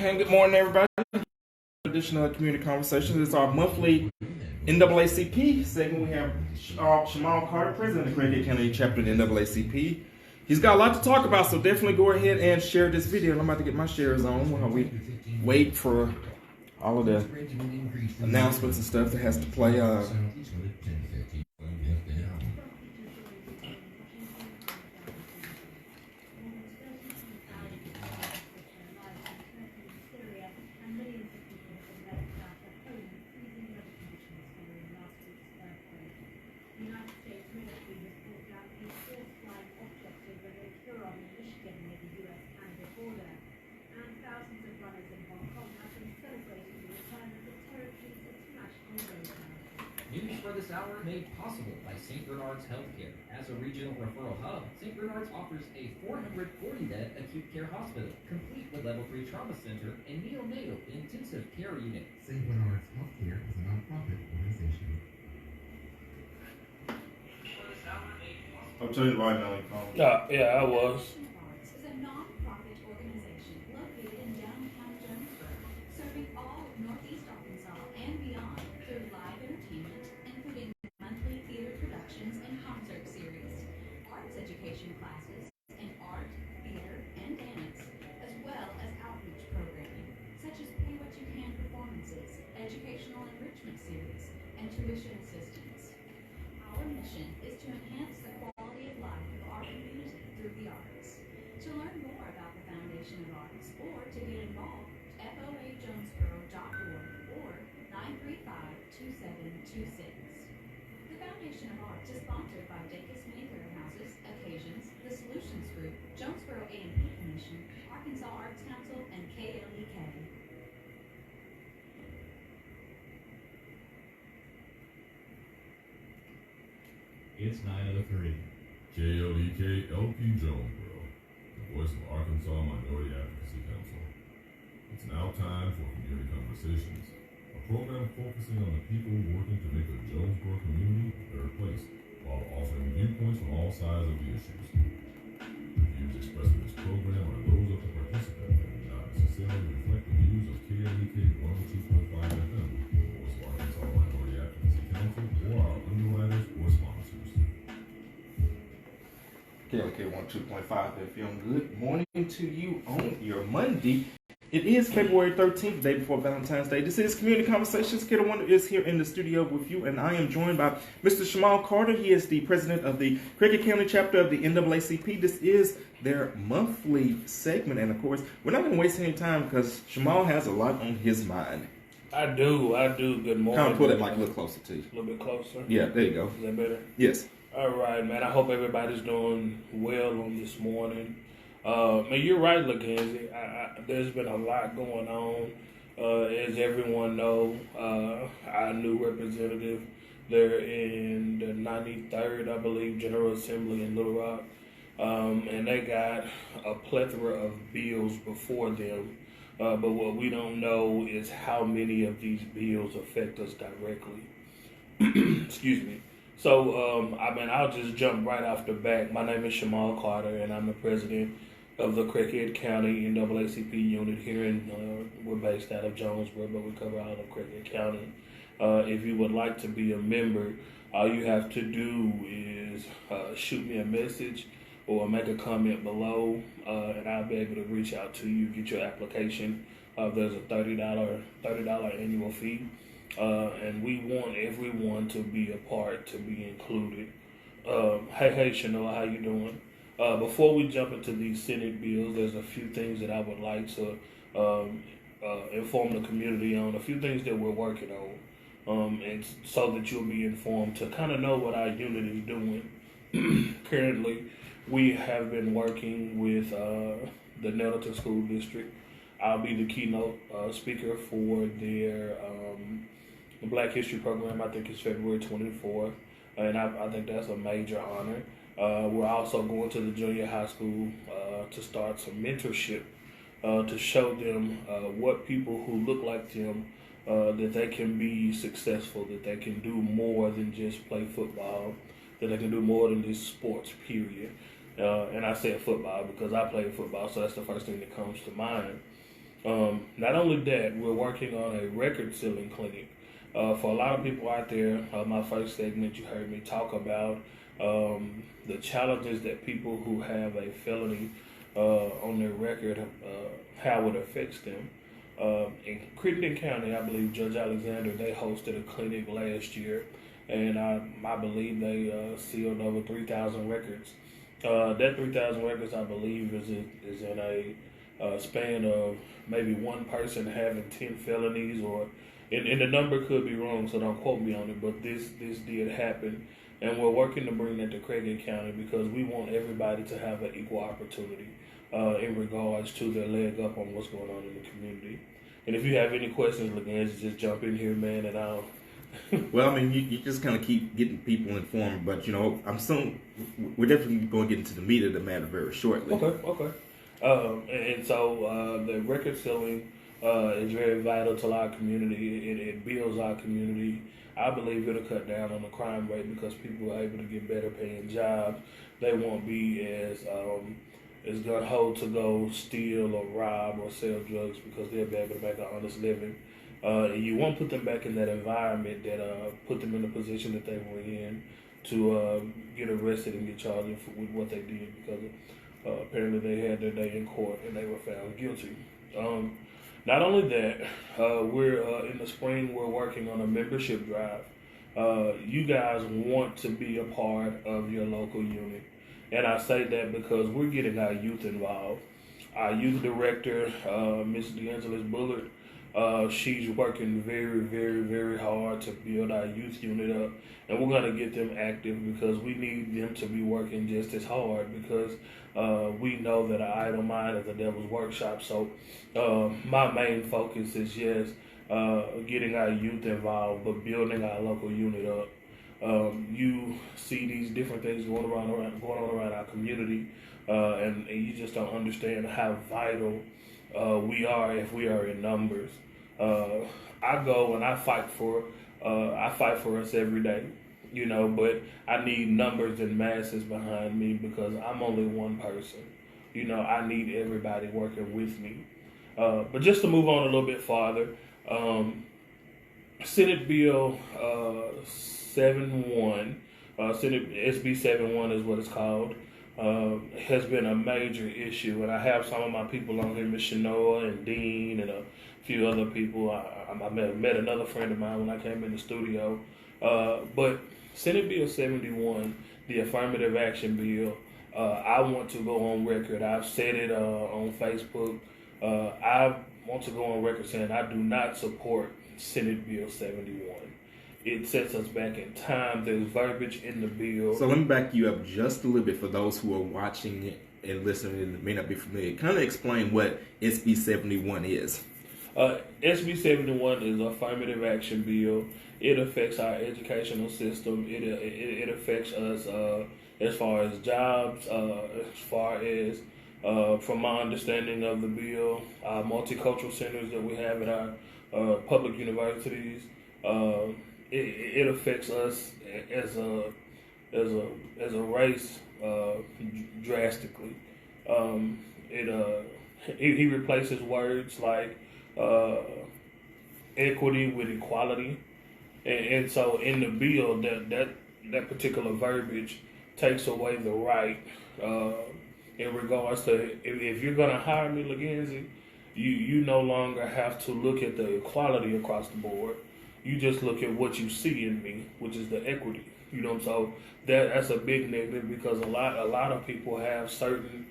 And good morning, everybody. Additional community conversations. It's our monthly NAACP segment. We have Shamal Carter, president of the Craighead County chapter of the NAACP. He's got a lot to talk about, so definitely go ahead and share this video. I'm about to get my shares on while we wait for all of the announcements and stuff that has to play. News for this hour made possible by St. Bernard's Healthcare. As a regional referral hub, St. Bernard's offers a 440-bed acute care hospital, complete with level 3 trauma center and neonatal intensive care unit. St. Bernard's Healthcare is a nonprofit organization. I'll tell you right now. Yeah, I was. Is a non-profit organization located in downtown Jonesboro, serving all of Northeast Arkansas and beyond through live entertainment, including monthly theater productions and concert series, arts education classes in art, theater, and dance, as well as outreach programming, such as Pay What You Can performances, educational enrichment series, and tuition assistance. Our mission is to enhance the quality of life of our community through the arts. To learn more about the Foundation of Arts or to get involved, foajonesboro.org or 935-2726. The Foundation of Arts is sponsored by Dacus Mini Warehouses, Occasions, The Solutions Group, Jonesboro A&P Commission, Arkansas Arts Council, and KLEK. It's 9:03. KLEK LP Jonesboro, the voice of Arkansas Minority Advocacy Council. It's now time for Community Conversations, a program focusing on the people working to make the Jonesboro community a better place, while offering viewpoints from all sides of the issues. The views expressed in this program are those of the participant and do not necessarily reflect the views of KLEK 102.5 FM, the voice of Arkansas Minority Advocacy Council, or our underwriters or sponsors. KLK 102.5 FM. Good morning to you on your Monday. It is February 13th, the day before Valentine's Day. This is Community Conversations. Kiddo Wonder is here in the studio with you, and I am joined by Mr. Shamal Carter. He is the president of the Craighead County chapter of the NAACP. This is their monthly segment, and of course, we're not going to waste any time because Shamal has a lot on his mind. I do. Good morning. Kind of put it like a little closer to you. A little bit closer? Yeah, there you go. Is that better? Yes. All right, man. I hope everybody's doing well on this morning. And you're right, Lackenzie. There's been a lot going on. As everyone know, our new representative, they're in the 93rd, I believe, General Assembly in Little Rock. And they got a plethora of bills before them. But what we don't know is how many of these bills affect us directly. Excuse me. So, I'll just jump right off the bat. My name is Shamal Carter, and I'm the president of the Craighead County NAACP unit here we're based out of Jonesboro, but we cover all of Craighead County. If you would like to be a member, all you have to do is shoot me a message or make a comment below, and I'll be able to reach out to you, get your application. There's a $30 annual fee. And we want everyone to be a part, to be included. Hey, Chanel, how you doing? Before we jump into these Senate bills, there's a few things that I would like to inform the community on, a few things that we're working on, and so that you'll be informed to kind of know what our unit is doing. Currently, we have been working with the Nettleton School District. I'll be the keynote speaker for their Black History program. I think it's February 24th, and I think that's a major honor. We're also going to the junior high school to start some mentorship to show them what people who look like them, that they can be successful, that they can do more than just play football, that they can do more than just sports, period. And I said football because I played football, so that's the first thing that comes to mind. Not only that, we're working on a record sealing clinic. For a lot of people out there, my first segment, you heard me talk about the challenges that people who have a felony on their record, how it affects them. In Crittenden County, I believe Judge Alexander, they hosted a clinic last year, and I believe they sealed over 3,000 records. That 3,000 records, I believe, is in a span of maybe one person having 10 felonies, and the number could be wrong, so don't quote me on it, but this did happen. And we're working to bring that to Craighead County because we want everybody to have an equal opportunity in regards to their leg up on what's going on in the community. And if you have any questions, Laganza, just jump in here, man, and I'll... Well, I mean, you just kind of keep getting people informed, but, we're definitely going to get into the meat of the matter very shortly. Okay. And so the record sealing is very vital to our community. It builds our community. I believe it'll cut down on the crime rate because people are able to get better paying jobs. They won't be as gun-ho to go steal or rob or sell drugs because they'll be able to make an honest living. You won't put them back in that environment that put them in the position that they were in to get arrested and get charged with what they did because apparently they had their day in court and they were found guilty. Not only that, we're in the spring, we're working on a membership drive. You guys want to be a part of your local unit. And I say that because we're getting our youth involved. Our youth director, Ms. DeAngelis Bullard, she's working very, very, very hard to build our youth unit up. And we're going to get them active because we need them to be working just as hard because we know that an idle mind is the devil's workshop. So my main focus is just getting our youth involved, but building our local unit up. You see these different things going on around our community, and you just don't understand how vital we are if we are in numbers. I go and I fight for us every day, but I need numbers and masses behind me because I'm only one person. I need everybody working with me. But just to move on a little bit farther, Senate Bill 7-1, Senate SB 7-1 is what it's called, has been a major issue. And I have some of my people on here, Ms. Shanoa and Dean and a few other people. I met another friend of mine when I came in the studio. But Senate Bill 71, the Affirmative Action Bill, I want to go on record. I've said it on Facebook. I want to go on record saying I do not support Senate Bill 71. It sets us back in time. There's verbiage in the bill. So let me back you up just a little bit for those who are watching it and listening and may not be familiar. Kind of explain what SB 71 is. SB 71 is an affirmative action bill. It affects our educational system. It affects us as far as jobs, as far as, from my understanding of the bill, our multicultural centers that we have at our public universities. It affects us as a race drastically. He replaces words like equity with equality, and so in the bill that particular verbiage takes away the right in regards to if you're going to hire me, Laganzi, you no longer have to look at the equality across the board. You just look at what you see in me, which is the equity. So that's a big negative because a lot of people have certain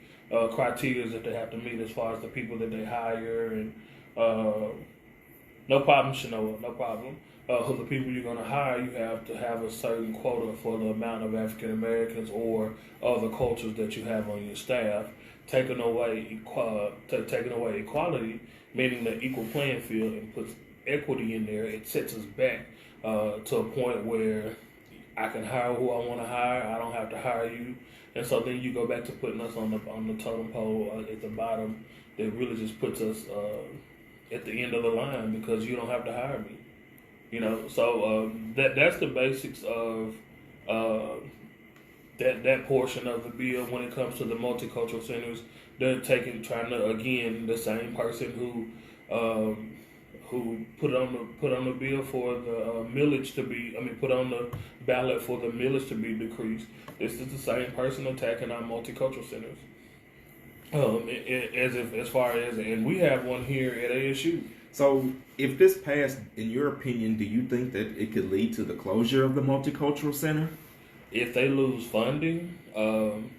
criteria that they have to meet as far as the people that they hire. And no problem, Shanoa, no problem. For the people you're going to hire, you have to have a certain quota for the amount of African Americans or other cultures that you have on your staff. Taking away equality, meaning the equal playing field, and puts equity in there, it sets us back to a point where I can hire who I want to hire. I don't have to hire you, and so then you go back to putting us on the totem pole at the bottom. That really just puts us at the end of the line because you don't have to hire me. So that's the basics of that portion of the bill when it comes to the multicultural centers. they're trying to, again, the same person who put on the bill for the millage to be, put on the ballot for the millage to be decreased. This is the same person attacking our multicultural centers. As far as, and we have one here at ASU. So, if this passed, in your opinion, do you think that it could lead to the closure of the multicultural center? If they lose funding, in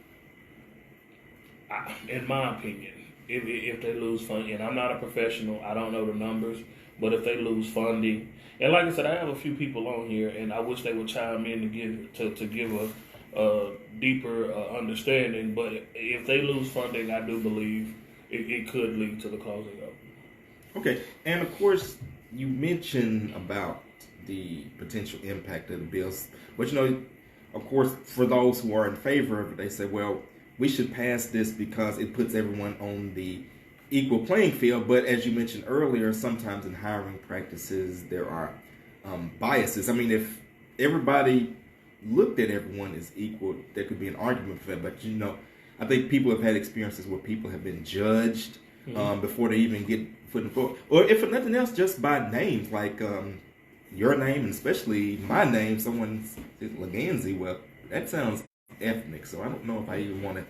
my opinion, if they lose funding, and I'm not a professional, I don't know the numbers, but if they lose funding, and like I said, I have a few people on here, and I wish they would chime in to give a deeper understanding. But if they lose funding, I do believe it could lead to the closing of it. Okay, and of course, you mentioned about the potential impact of the bills, but of course, for those who are in favor of it, they say, well, we should pass this because it puts everyone on the equal playing field. But as you mentioned earlier, sometimes in hiring practices, there are biases. If everybody looked at everyone as equal, there could be an argument for that. But I think people have had experiences where people have been judged before they even get put in forward, or if for nothing else, just by names like your name, and especially my name. Someone said Leganzi. Well, that sounds ethnic, so I don't know if I even want to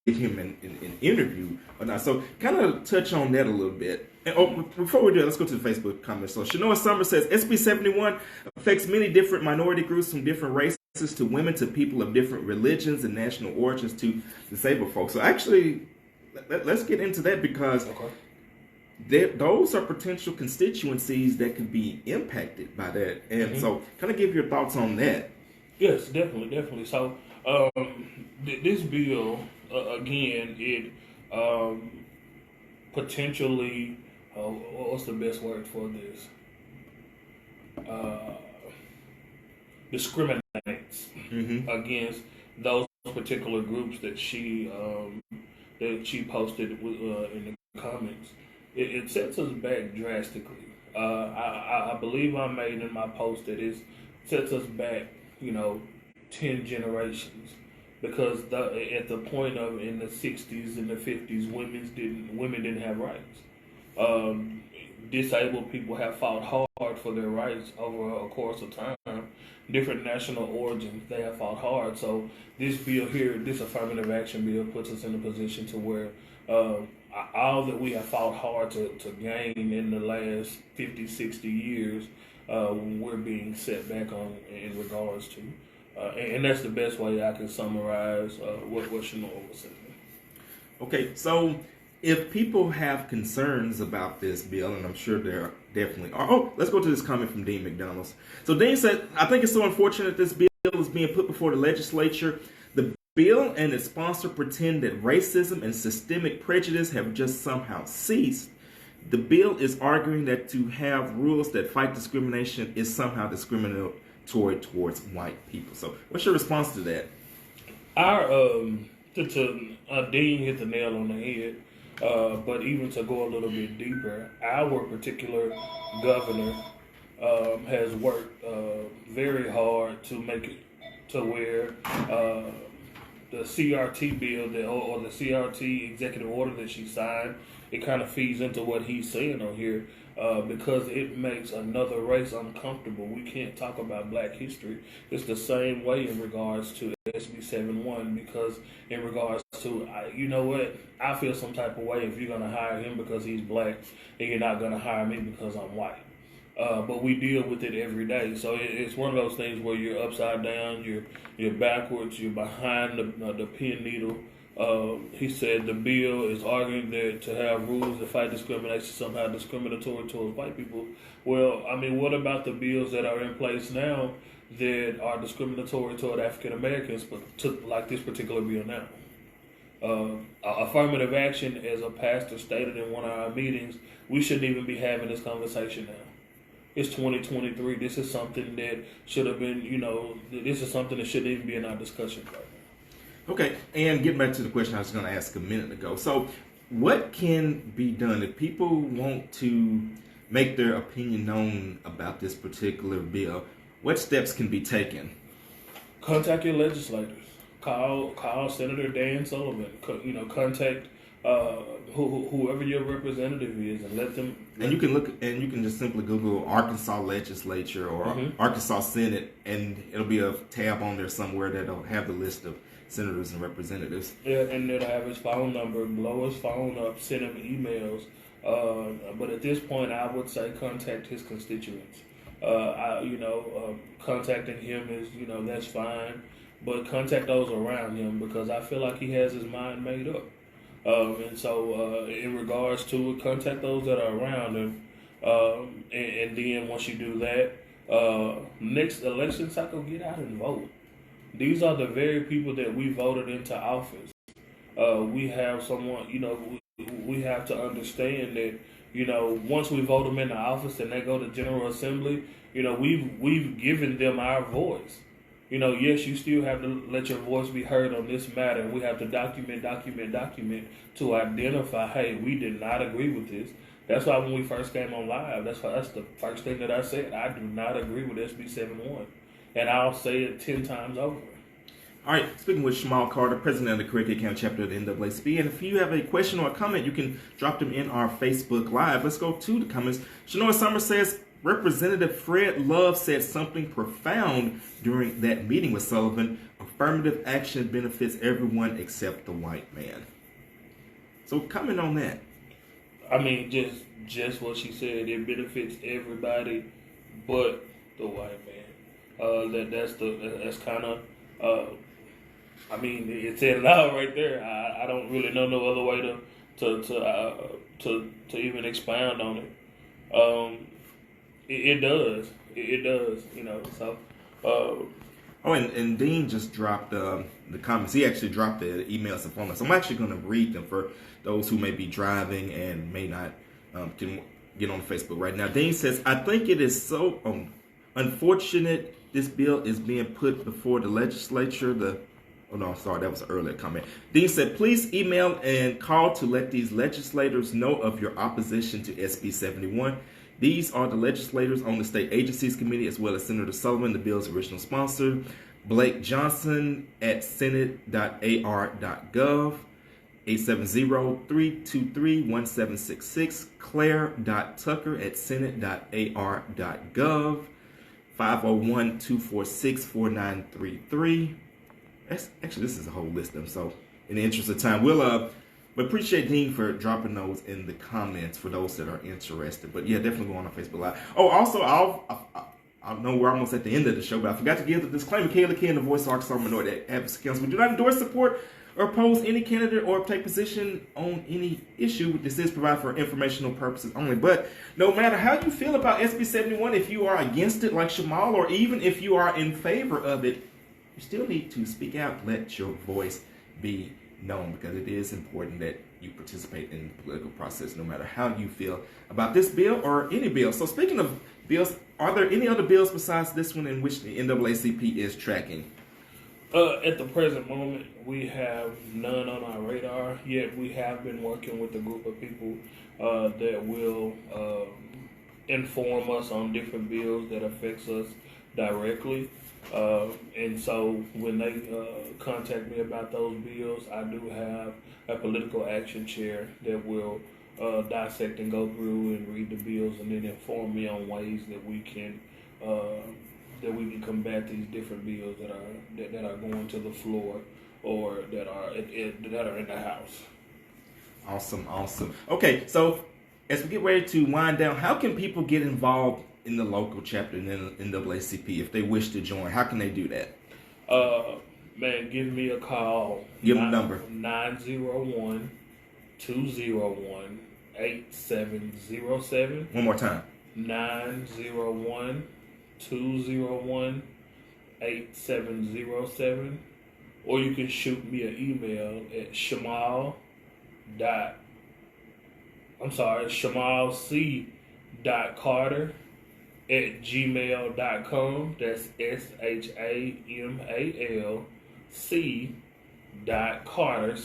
get him an interview or not. So kind of touch on that a little bit. And before we do that, let's go to the Facebook comments. So Shanoa Summer says, SB 71 affects many different minority groups from different races to women to people of different religions and national origins to disabled folks. So actually, let's get into that because those are potential constituencies that could be impacted by that. And so kind of give your thoughts on that. Yes, definitely. So this bill, again, it potentially, what's the best word for this? Discriminates against those particular groups that she posted in the comments. It sets us back drastically. I believe I made in my post that it sets us back, 10 generations, because at the point of in the 60s and the 50s, women didn't have rights. Disabled people have fought hard for their rights over a course of time. Different national origins, they have fought hard. So this bill here, this affirmative action bill, puts us in a position to where all that we have fought hard to gain in the last 50, 60 years, we're being set back on in regards to. And that's the best way I can summarize what Shamal was saying. Okay, so if people have concerns about this bill, and I'm sure there definitely are. Oh, let's go to this comment from Dean McDonald's. So Dean said, I think it's so unfortunate this bill is being put before the legislature. The bill and its sponsor pretend that racism and systemic prejudice have just somehow ceased. The bill is arguing that to have rules that fight discrimination is somehow discriminatory towards white people. So what's your response to that? Dean hit the nail on the head. But even to go a little bit deeper, our particular governor has worked very hard to make it to where the CRT bill or the CRT executive order that she signed, it kind of feeds into what he's saying on here because it makes another race uncomfortable. We can't talk about black history. It's the same way in regards to SB 71 because in regards to, you know what, I feel some type of way if you're going to hire him because he's black and you're not going to hire me because I'm white. But we deal with it every day. So it's one of those things where you're upside down, you're backwards, you're behind the pin needle. He said the bill is arguing that to have rules that fight discrimination somehow discriminatory towards white people. Well, I mean, what about the bills that are in place now that are discriminatory toward African Americans, but like this particular bill now? Affirmative action, as a pastor stated in one of our meetings, we shouldn't even be having this conversation now. It's 2023. This is something that should have been, this is something that shouldn't even be in our discussion right now. Okay, and getting back to the question I was going to ask a minute ago. So what can be done if people want to make their opinion known about this particular bill? What steps can be taken? Contact your legislators. Call Senator Dan Sullivan. Contact whoever your representative is, and let them. And you can just simply Google Arkansas Legislature or Arkansas Senate, and it'll be a tab on there somewhere that'll have the list of senators and representatives. Yeah, and it'll have his phone number. Blow his phone up, send him emails. But at this point, I would say contact his constituents. Contacting him is, that's fine, but contact those around him, because I feel like he has his mind made up. And so, in regards to it, contact those that are around him. And then once you do that, next election cycle, get out and vote. These are the very people that we voted into office. We have someone, we have to understand that, once we vote them into office and they go to General Assembly, we've given them our voice. Yes, you still have to let your voice be heard on this matter. We have to document to identify, hey, we did not agree with this. That's why when we first came on live, that's the first thing that I said. I do not agree with SB 71. And I'll say it 10 times over. All right, speaking with Shamal Carter, president of the Craighead County chapter of the NAACP. And if you have a question or a comment, you can drop them in our Facebook Live. Let's go to the comments. Shanoa Summer says, Representative Fred Love said something profound during that meeting with Sullivan. Affirmative action benefits everyone except the white man. So comment on that. I mean, just what she said. It benefits everybody but the white man. That's kind of. It said it out right there. I don't really know no other way to even expound on it. It does. It does. So. And Dean just dropped the comments. He actually dropped the emails and phone numbers. So I'm actually going to read them for those who may be driving and may not can get on Facebook right now. Dean says, I think it is so unfortunate this bill is being put before the legislature. That was an earlier comment. Dean said, please email and call to let these legislators know of your opposition to SB 71. These are the legislators on the State Agencies Committee, as well as Senator Sullivan, the bill's original sponsor, Blake Johnson at senate.ar.gov, 870-323-1766, Claire.Tucker at senate.ar.gov, 501-246-4933. Actually, this is a whole list of them, so in the interest of time, we'll but appreciate Dean for dropping those in the comments for those that are interested. But yeah, definitely go on our Facebook Live. Oh, also, I know we're almost at the end of the show, but I forgot to give the disclaimer. Kayla Ken, the voice of Arkansas Minority Advocacy Council. We do not endorse, support, or oppose any candidate or take position on any issue. This is provided for informational purposes only. But no matter how you feel about SB 71, if you are against it like Shamal, or even if you are in favor of it, you still need to speak out. Let your voice be known, because it is important that you participate in the political process no matter how you feel about this bill or any bill. So speaking of bills, are there any other bills besides this one in which the NAACP is tracking? At the present moment, we have none on our radar, yet we have been working with a group of people that will inform us on different bills that affects us directly. And so when they contact me about those bills, I do have a political action chair that will dissect and go through and read the bills, and then inform me on ways that we can combat these different bills that are going to the floor or that are in the House. Awesome. Okay, so as we get ready to wind down, how can people get involved in the local chapter in the NAACP if they wish to join? How can they do that? Man, give me a call. Give them a number. 901-201-8707. One more time. 901-201-8707. Or you can shoot me an email at shamalc.carter@gmail.com. That's SHAMALC.Carter, CARTER,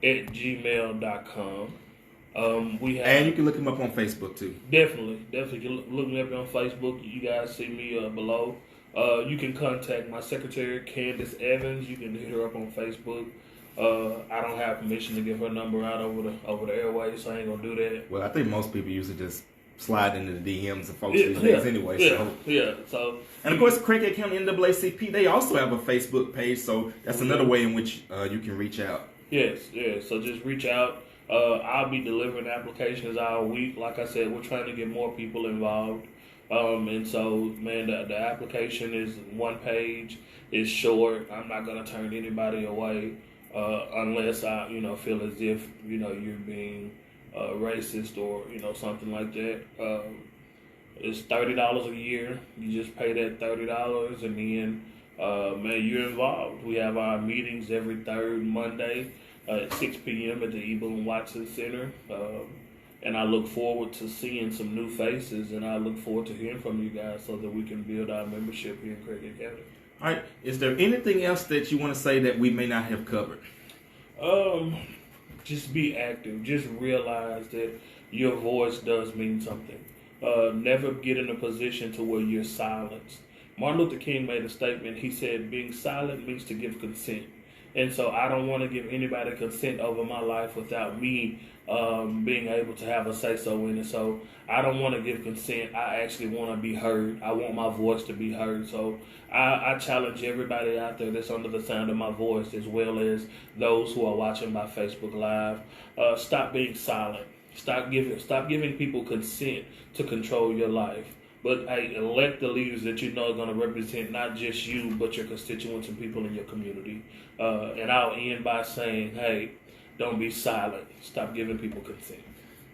@gmail.com. And you can look him up on Facebook too. Definitely. Look me up on Facebook. You guys see me below. You can contact my secretary, Candace Evans. You can hit her up on Facebook. I don't have permission to give her number out over the airways, so I ain't gonna do that. Well, I think most people usually just slide into the DMs of folks these days anyway. So, and of course, Craighead County NAACP, they also have a Facebook page, so that's another way in which you can reach out. Yes. So just reach out. I'll be delivering applications all week. Like I said, we're trying to get more people involved. And so, man, the application is one page. It's short. I'm not gonna turn anybody away unless I, feel as if you're being racist or something like that. It's $30 a year. You just pay that $30, and then man, you're involved. We have our meetings every third Monday at 6 p.m. at the E. Boone Watson Center. And I look forward to seeing some new faces, and I look forward to hearing from you guys so that we can build our membership here in Craighead County. All right. Is there anything else that you want to say that we may not have covered? Just be active. Just realize that your voice does mean something. Never get in a position to where you're silenced. Martin Luther King made a statement. He said, being silent means to give consent. And so I don't want to give anybody consent over my life without me being able to have a say-so in it. So I don't want to give consent. I actually want to be heard. I want my voice to be heard. So I challenge everybody out there that's under the sound of my voice, as well as those who are watching by Facebook Live. Stop being silent. Stop giving people consent to control your life. But hey, elect the leaders that you know are going to represent not just you, but your constituents and people in your community. And I'll end by saying, hey, don't be silent. Stop giving people consent.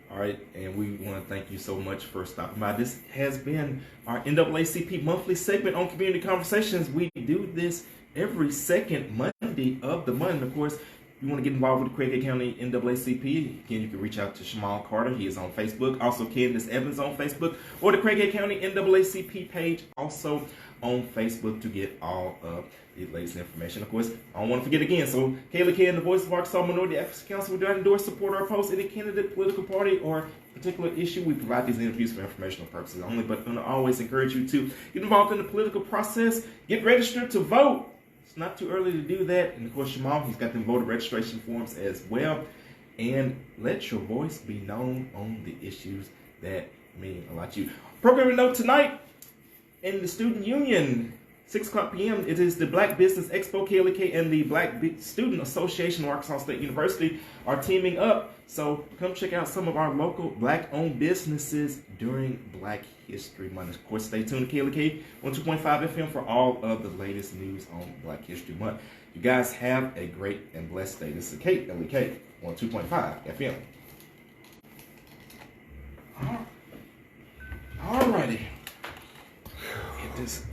All right, and we want to thank you so much for stopping by. This has been our NAACP monthly segment on Community Conversations. We do this every second Monday of the month. Of course, if you want to get involved with the Craighead County NAACP, again, you can reach out to Shamal Carter. He is on Facebook. Also, Candace Evans on Facebook, or the Craighead County NAACP page, also on Facebook, to get all of the latest information. Of course, I don't want to forget again. So, Kayla K and the Voice of Arkansas Minority Advocacy Council, we do not endorse, support, or oppose any candidate, political party, or particular issue. We provide these interviews for informational purposes only, but I'm going to always encourage you to get involved in the political process. Get registered to vote. It's not too early to do that. And of course, Shamal, he's got them voter registration forms as well. And let your voice be known on the issues that mean a lot to you. Programming note tonight in the Student Union, 6 o'clock p.m., it is the Black Business Expo. KLK and the Black Student Association of Arkansas State University are teaming up. So come check out some of our local Black-owned businesses during Black History Month. Of course, stay tuned to KLK on 2.5 FM for all of the latest news on Black History Month. You guys have a great and blessed day. This is KLK on 2.5 FM. All righty. Get this